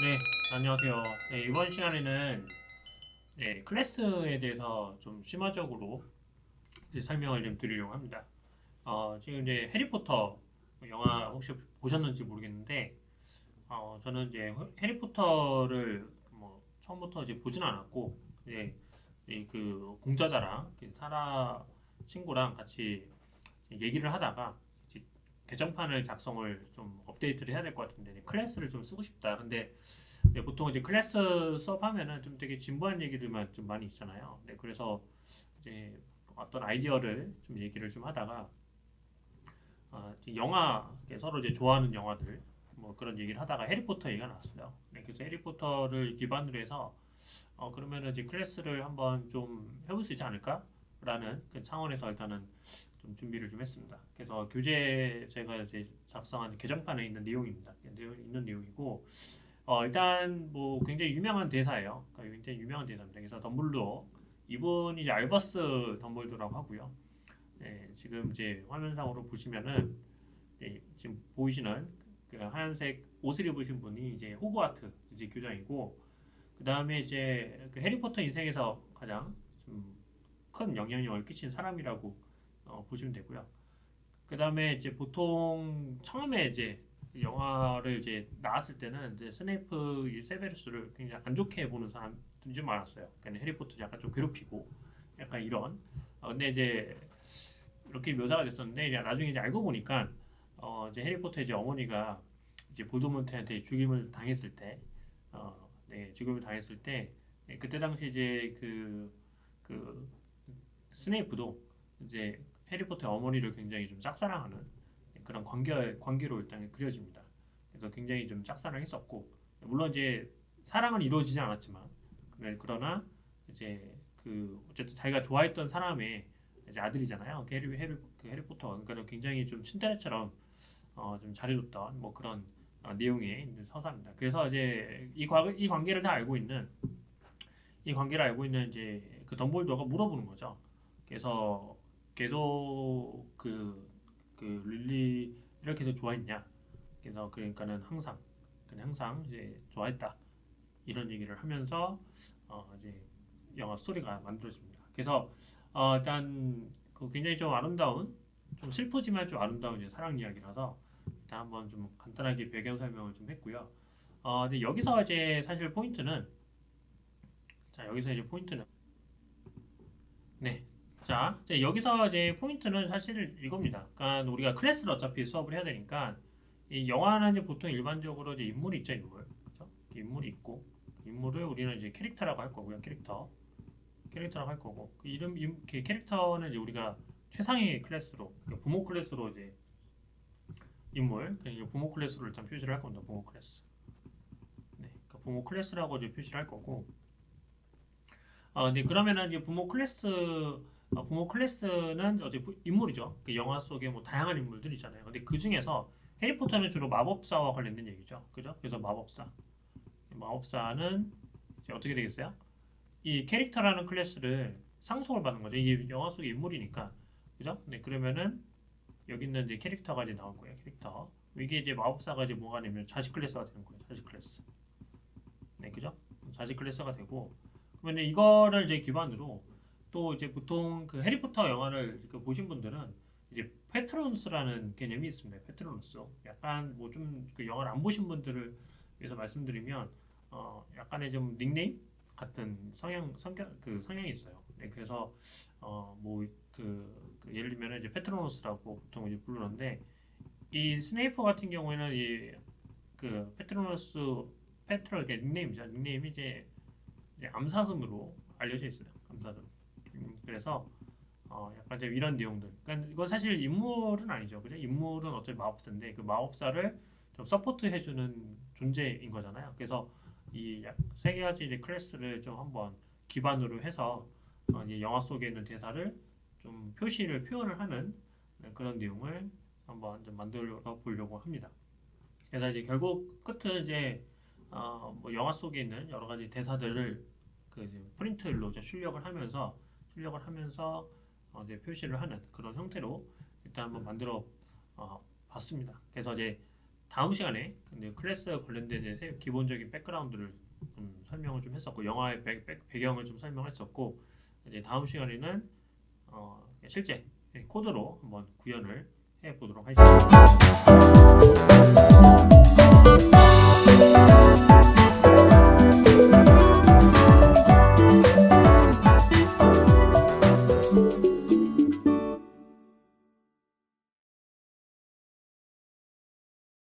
네, 안녕하세요. 네, 이번 시간에는 클래스에 대해서 좀 심화적으로 이제 설명을 좀 드리려고 합니다. 지금 이제 해리포터 영화 혹시 보셨는지 모르겠는데, 저는 이제 해리포터를 뭐 처음부터 이제 보진 않았고, 이제 그 공자자랑 그 사라 친구랑 같이 얘기를 하다가 이제 개정판을 작성을 좀 업데이트를 해야 될 것 같은데 클래스를 좀 쓰고 싶다. 근데 보통 이제 클래스 수업하면은 좀 되게 진부한 얘기들만 좀 많이 있잖아요. 네, 그래서 이제 어떤 아이디어를 좀 얘기를 좀 하다가 영화 서로 이제 좋아하는 영화들 뭐 그런 얘기를 하다가 해리포터 얘기가 나왔어요. 네, 그래서 해리포터를 기반으로 해서 그러면은 이제 클래스를 한번 좀 해볼 수 있지 않을까라는 그 차원에서 일단은 좀 준비를 좀 했습니다. 그래서 교재 제가 이제 작성한 개정판에 있는 내용입니다. 있는 내용이고 일단 뭐 굉장히 유명한 대사예요. 그러니까 굉장히 유명한 대사입니다. 그래서 덤블도어 이분이 이제 알버스 덤블도어라고 하고요. 네, 지금 이제 화면상으로 보시면은 지금 보이시는 그 하얀색 옷을 입으신 분이 이제 호그와트 이제 교장이고 그 다음에 이제 그 해리포터 인생에서 가장 좀 큰 영향력을 끼친 사람이라고 보시면 되고요. 그 다음에 이제 보통 처음에 이제 영화를 이제 나왔을 때는 이제 스네이프 이 세베루스를 굉장히 안 좋게 보는 사람들이 좀 많았어요. 그러니까 해리포터 약간 좀 괴롭히고 약간 이런. 근데 이제 이렇게 묘사가 됐었는데 이제 나중에 이제 알고 보니까 이제 해리포터 이제 어머니가 이제 볼드모트한테 죽임을 당했을 때, 죽임을 당했을 때 그때 당시 이제 그 스네이프도 이제 해리포터의 어머니를 굉장히 좀 짝사랑하는 그런 관계로 일단 그려집니다. 그래서 굉장히 좀 짝사랑을 했었고 물론 이제 사랑은 이루어지지 않았지만 그러나 이제 그 어쨌든 자기가 좋아했던 사람의 이제 아들이잖아요. 그 해리포터가 그러니까 굉장히 좀 친딸처럼 좀 잘해줬던 뭐 그런 내용의 있는 서사입니다. 그래서 이제 이 관계를 다 알고 있는 이 관계를 알고 있는 이제 그 덤블도어가 물어보는 거죠. 그래서 계속 그 릴리를 계속 좋아했냐? 그래서 그러니까는 항상 그냥 항상 이제 좋아했다 이런 얘기를 하면서 이제 영화 스토리가 만들어집니다. 그래서 일단 그 굉장히 좀 아름다운 좀 슬프지만 좀 아름다운 이제 사랑 이야기라서 일단 한번 좀 간단하게 배경 설명을 좀 했고요. 근데 여기서 이제 사실 포인트는 자 여기서 이제 포인트는 네. 자, 이제 여기서 이제 포인트는 사실 이겁니다. 그러니까 우리가 클래스를 어차피 수업을 해야 되니까 이 영화는 이제 보통 일반적으로 이제 인물이 있죠, 인물. 그렇죠? 인물이 있고 인물을 우리는 이제 캐릭터라고 할 거고요. 캐릭터라고 할 거고 그 그 캐릭터는 이제 우리가 최상위 클래스로 그러니까 부모 클래스로 이제 인물 그러니까 부모 클래스로 일단 표시를 할 겁니다. 부모 클래스. 네. 그러니까 부모 클래스라고 이제 표시를 할 거고 네, 그러면은 이제 부모 클래스는 어제 인물이죠. 그 영화 속에 뭐 다양한 인물들이 있잖아요. 근데 그 중에서 해리포터는 주로 마법사와 관련된 얘기죠. 그죠? 그래서 마법사는 이제 어떻게 되겠어요? 이 캐릭터라는 클래스를 상속을 받는 거죠. 이게 영화 속의 인물이니까. 그죠? 네, 그러면은 여기 있는 이제 캐릭터가 이제 나올 거예요. 캐릭터. 이게 이제 마법사가 이제 뭐가 되면 자식 클래스가 되는 거예요. 자식 클래스. 네, 그죠? 자식 클래스가 되고 그러면 이거를 이제 기반으로 또 이제 보통 그 해리포터 영화를 그 보신 분들은 이제 페트로누스라는 개념이 있습니다. 페트로누스. 약간 뭐 좀 그 영화를 안 보신 분들을 위해서 말씀드리면 약간의 좀 닉네임 같은 성격 그 성향이 있어요. 네, 그래서 그 예를 들면 이제 페트로누스라고 보통 이제 부르는데 이 스네이프 같은 경우에는 이 그 페트로누스 페트로 이게 닉네임이죠. 닉네임이 이제 암사슴으로 알려져 있어요. 암사슴. 그래서 약간 좀 이런 내용들. 그러니까 이건 사실 인물은 아니죠. 그죠? 인물은 어차피 마법사인데 그 마법사를 좀 서포트 해주는 존재인 거잖아요. 그래서 이 세 가지 이제 클래스를 좀 한번 기반으로 해서 이제 영화 속에 있는 대사를 좀 표현을 하는 그런 내용을 한번 좀 만들어 보려고 합니다. 그래서 이제 결국 끝은 이제 뭐 영화 속에 있는 여러 가지 대사들을 그 이제 프린트로 이제 출력을 하면서 이제 표시를 하는 그런 형태로 일단 한번 만들어 봤습니다. 그래서 이제 다음 시간에 근데 클래스 관련된 데서 기본적인 백그라운드를 좀 설명을 좀 했었고 영화의 배경을 좀 설명했었고 이제 다음 시간에는 실제 코드로 한번 구현을 해 보도록 하겠습니다.